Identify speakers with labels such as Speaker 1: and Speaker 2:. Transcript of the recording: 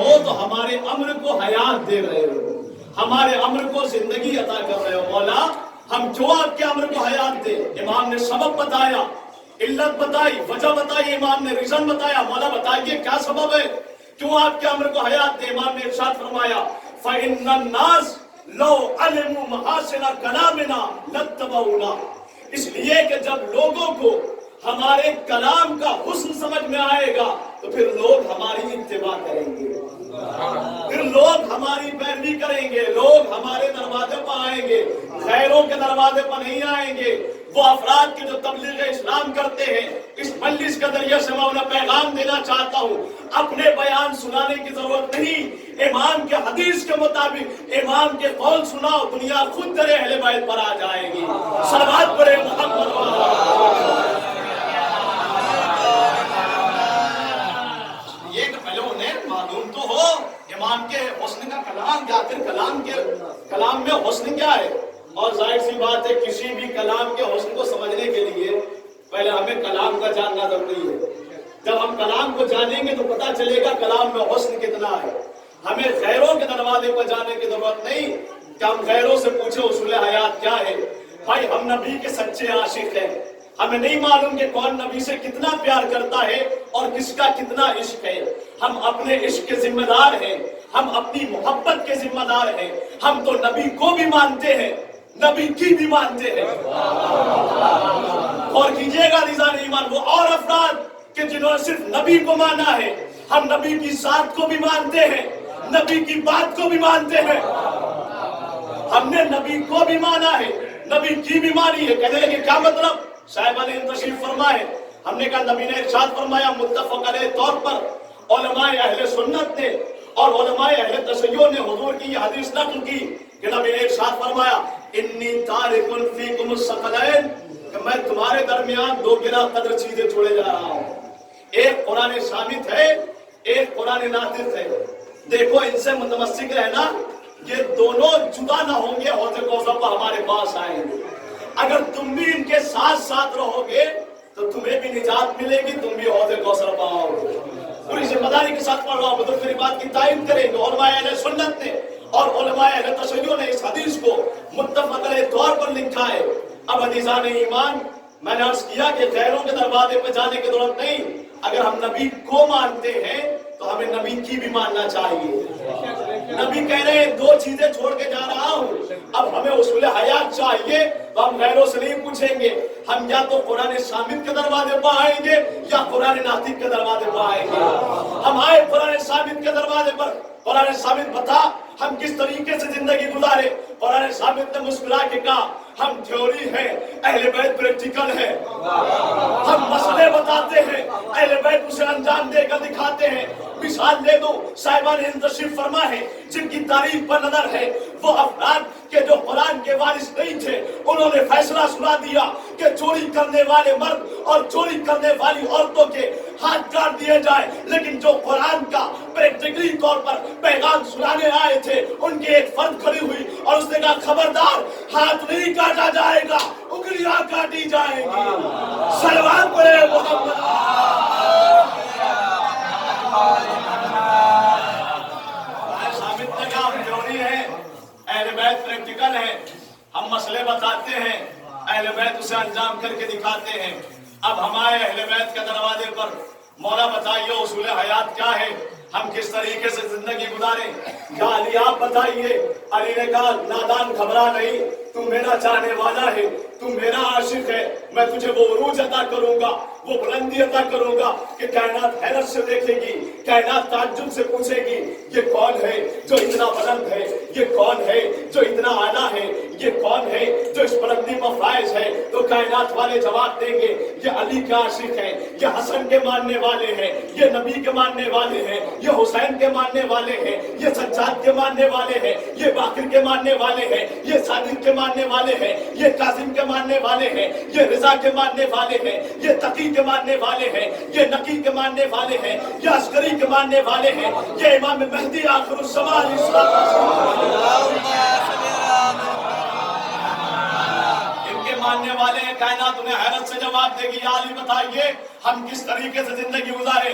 Speaker 1: ہو تو ہمارے امر کو حیات دے رہے ہو، ہمارے امر کو زندگی عطا کر رہے ہو مولا، ہم جو آپ کے امر کو حیات دے۔ امام نے سبب بتایا، علت بتائی، وجہ بتائی، امام نے ریزن بتایا۔ مولا بتائیے کیا سبب ہے کیوں آپ کے امر کو حیات دے؟ امام نے ارشاد فرمایا فَإِنَّ النَّاسَ لَوْ عَلِمُوا مَحَاسِنَ كَلَامِنَا لَاتَّبَعُونَا، اس لیے کہ جب لوگوں کو ہمارے کلام کا حسن سمجھ میں آئے گا تو پھر لوگ ہماری اتباع کریں گے، پھر لوگ ہماری پیروی کریں گے، لوگ ہمارے دروازے پر آئیں گے، غیروں کے دروازے پر نہیں آئیں گے۔ وہ افراد کے جو تبلیغ اسلام کرتے ہیں، اس مجلس کے ذریعے سے میں انہیں پیغام دینا چاہتا ہوں، اپنے بیان سنانے کی ضرورت نہیں، امام کے حدیث کے مطابق امام کے قول سناؤ، دنیا خود تیرے اہل بیت پر آ جائے گی۔ صلوات پڑھے محمد معلوم تو ہو امام کے حسن کا کلام کیا، پھر کلام میں حسن کیا ہے۔ اور ظاہر سی بات ہے کسی بھی کلام کے حسن کو سمجھنے کے لیے پہلے ہمیں کلام کا جاننا ضروری ہے۔ جب ہم کلام کو جانیں گے تو پتہ چلے گا کلام میں حسن کتنا ہے۔ ہمیں غیروں کے دروازے پر جانے کی ضرورت نہیں کہ ہم غیروں سے پوچھیں اصول حیات کیا ہے۔ بھائی ہم نبی کے سچے عاشق ہیں، ہمیں نہیں معلوم کہ کون نبی سے کتنا پیار کرتا ہے اور کس کا کتنا عشق ہے۔ ہم اپنے عشق کے ذمہ دار ہیں، ہم اپنی محبت کے ذمہ دار ہیں۔ ہم تو نبی کو بھی مانتے ہیں، نبی کی بھی مانتے ہیں۔ اور کیجئے گا نظام ایمان وہ اور افراد کہ جنہوں نے صرف نبی کو مانا ہے، ہم نبی کی ذات کو بھی مانتے ہیں، نبی کی بات کو بھی مانتے ہیں۔ ہم نے نبی کو بھی مانا ہے، نبی کی بھی مانی ہے۔ کہنے لگے کیا مطلب؟ صاحبہ نے تشریف فرمائے، ہم نے کہا نبی نے ارشاد فرمایا متفق علیہ طور پر علماء اہل سنت نے اور علماء اہل تشیع نے حضور کی یہ حدیث نقل کی کہ نبی نے ارشاد فرمایا انی تارک فیکم الثقلین، کہ میں تمہارے درمیان دو گرا قدر چیزیں چھوڑے جا رہا ہوں، ایک قرآن ثابت ہے، ایک قرآن ناطق ہے۔ دیکھو ان سے متمسک رہنا، یہ دونوں جدا نہ ہوں گے، حوض کوثر پر ہمارے پاس آئیں گے۔ اگر تم بھی ان کے ساتھ ساتھ رہو گے تو تمہیں بھی نجات ملے گی، تم بھی حوض کوثر پر آؤ گے۔ پوری ذمہ داری کے ساتھ پڑھ رہا ہوں، بزرگ میری بات کی تائید کریں گے۔ علماء اہل سنت نے اور علماء اہل تشیع نے اس حدیث کو متفق علیہ طور پر لکھا ہے۔ اب عزیزان ایمان، میں نے عرض کیا کہ غیروں کے دروازے پہ جانے کی ضرورت نہیں، اگر ہم نبی کو مانتے ہیں تو ہمیں نبی کی بھی ماننا چاہیے۔ نبی کہہ رہے ہیں دو چیزیں چھوڑ کے جا رہا ہوں، اب ہمیں اصول حیات چاہیے تو ہم غیروں سے نہیں پوچھیں گے، ہم یا تو قرآن ثابت کے دروازے پر آئیں گے یا قرآن ناطق کے دروازے پر آئیں گے۔ ہم آئے قرآن ثابت کے دروازے پر، قرآن ثابت بتا ہم کس طریقے سے زندگی گزارے۔ قرآن ثابت نے مسکرا کے کہا ہم تھیوری ہیں، اہل بیت پریکٹیکل ہے، ہم مسئلے بتاتے ہیں، اہل بیت اسے انجام دے کر دکھاتے ہیں۔ مثال دے دو، صاحبان تشریف فرما ہے جن کی تاریخ پر نظر ہے، وہ افراد کہ جو قرآن کے وارث نہیں تھے، انہوں نے فیصلہ سنا دیا کہ چوری کرنے والے مرد اور چوری کرنے والی عورتوں کے ہاتھ کاٹ دیے جائے، لیکن جو قرآن کا پریکٹیکلی طور پر پیغام سنانے آئے تھے ان کے ایک فرد کھڑی ہوئی اور اس نے کہا خبردار ہاتھ نہیں کاٹا جائے گا، انگلیاں کاٹی جائیں گی۔ صلوات پڑھے محمد۔ ثابت نے کہا ہم تھیوری ہیں، اہل بیت پریکٹیکل ہیں، ہم مسئلے بتاتے ہیں، اہل بیت اسے انجام کر کے دکھاتے ہیں۔ اب ہمارے اہل بیت کے دروازے پر مولا بتائیے اصول حیات کیا ہے، ہم کس طریقے سے زندگی گزاریں۔ یا علی آپ بتائیے، علی نے کہا نادان گھبرا نہیں، تو میرا چاہنے والا ہے، تو میرا عاشق ہے، میں تجھے وہ عروج عطا کروں گا، وہ بلندی عطا کروں گا کہ کائنات حیرت سے دیکھے گی، کائنات تعجب سے پوچھے گی یہ کون ہے جو اتنا بلند ہے، یہ کون ہے جو اتنا اعلیٰ ہے، یہ کون ہے جو اس بلندی پر فائز ہے۔ تو کائنات والے جواب دیں گے یہ علی کے عاشق ہیں، یہ حسن کے ماننے والے ہیں، یہ نبی کے ماننے والے ہیں، یہ حسین کے ماننے والے ہیں، یہ سجاد کے ماننے والے ہیں، یہ باقر کے ماننے والے ہیں، یہ صادق کے ماننے والے ہیں، یہ قاسم کے ماننے والے ہیں، یہ رضا کے ماننے والے ہیں، یہ تقی کے ماننے والے ہیں، یہ نقی کے ماننے والے ہیں، یہ عسکری کے ماننے والے ہیں، یہ امام مہدی آخر الزمان ان کے ماننے والے ہیں۔ کائنات انہیں حیرت سے جواب دے گی یا علی بتائیے ہم کس طریقے سے زندگی گزارے۔